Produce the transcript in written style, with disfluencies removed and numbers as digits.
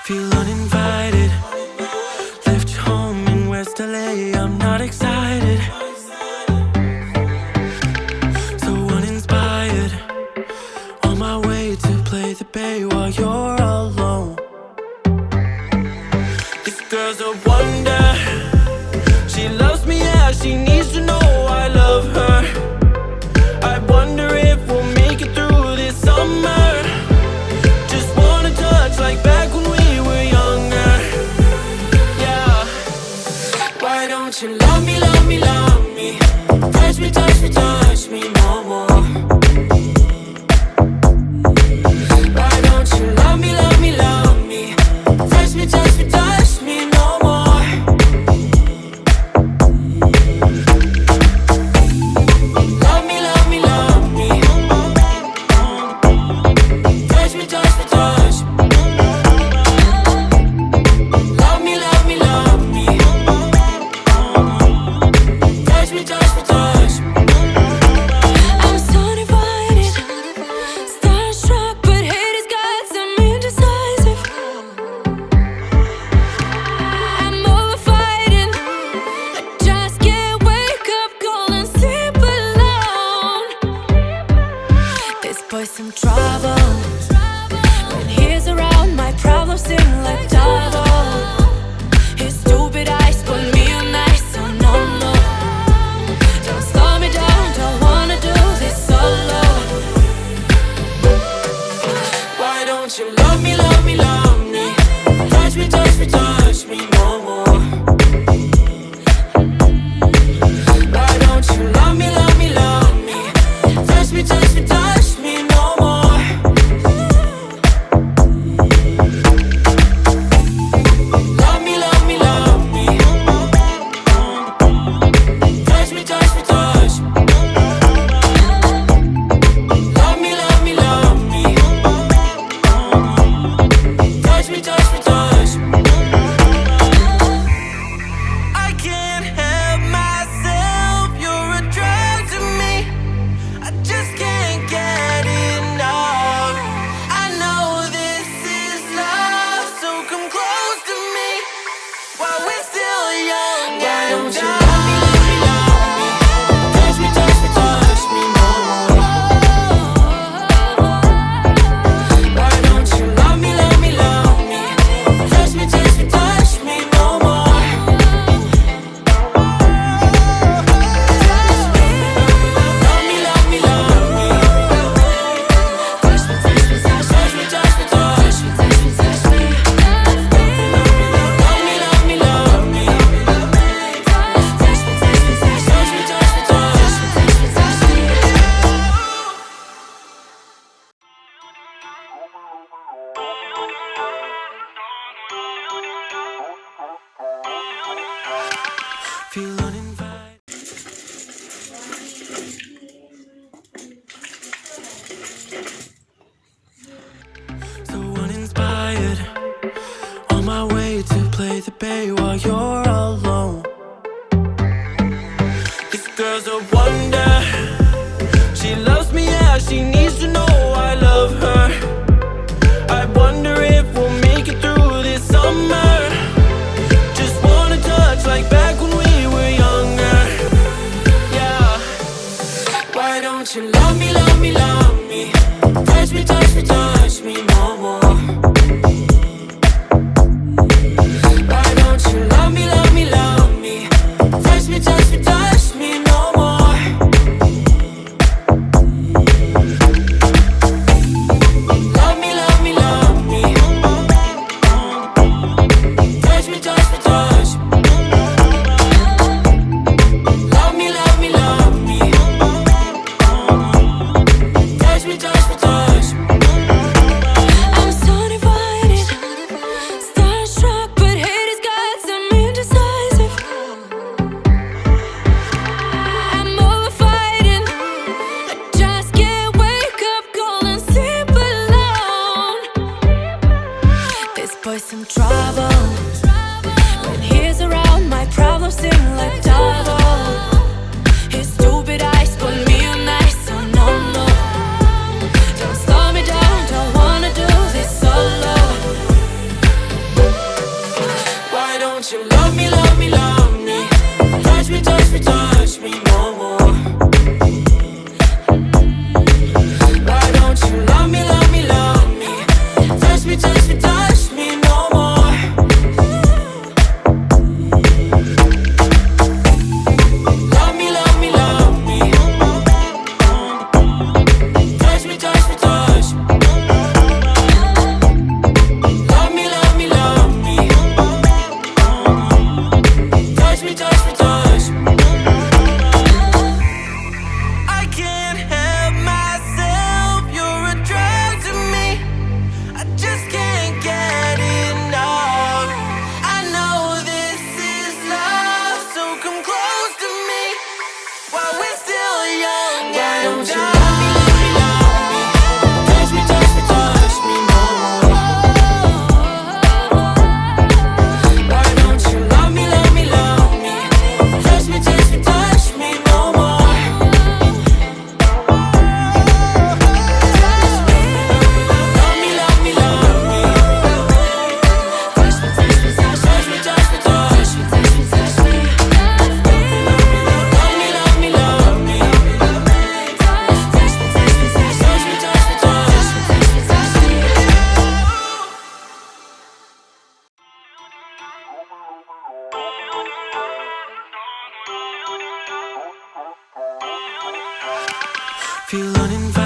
Feel uninvited. Left home in West LA, I'm not excited. So uninspired. On my way to play the bay while you're alone. This girl's a wonder. She loves me, yeah, she needs to know I love her. I wonder if we'll make it through this summer. Just wanna touch like back when we were younger. Yeah. Why don't you love me, love me, love me? Touch me, touch me, touch me no more. Why don't you love me, love me, love me? Touch me, touch me, touch me no more. Love me, love me, love me. Touch me, touch me, touch me. Love me, love me, love me. Touch me, touch me, touch me. I'm so divided, starstruck, but hate has got some indecisive. I'm over fighting, I just can't wake up cold and sleep alone. This boy's some trouble. When he's around, my problems seem like double. His stupid eyes put me on ice, so no, no. Don't slow me down, don't wanna do this solo. Why don't you love me, love me, love me? Touch me, touch me, touch me no more. Why don't you love me, love me, love me? Touch me, touch me, touch me no more. Love me, love me, love me. Touch me, touch me, touch me. Love me, love me, love me. Touch me, touch me, touch me. I can't help myself, you're a drug to me. I just can't get enough. I know this is love, so come close to me while we're still young. Why don't you love me, love me, love me? Touch me, touch me, touch me no more. Why don't you love me, love me, love me? Touch me, touch me, touch me no more. Love me, love me, love me. Touch me, touch me, touch me, touch me, touch me, touch me, touch me. Love me, love me, love me. Touch me, touch me, touch me, touch me, touch me, touch me. Feel uninvited. So uninspired. On my way to play the bay while you're alone. This girl's a wonder. She loves me, yeah, she needs to know I love her. I wonder if we'll make it through this summer. Just wanna touch like back when we were younger. Yeah. Why don't you love me, love me, love me? Touch me, touch me, touch me no more. Why don't you love me, love me, love me? Touch me, touch me, touch me no more. Love me, love me, love me. Touch me, touch me, touch me. Love me, love me, love me. Touch me, touch me, touch me. I'm so divided, starstruck, but hate has got some indecisive. I'm over fighting, I just can't wake up cold and sleep alone. This boy's some trouble. When he's around, my problems seem like double. His stupid eyes put me on ice, so no, no. Don't slow me down, don't wanna do this solo. feel uninvited.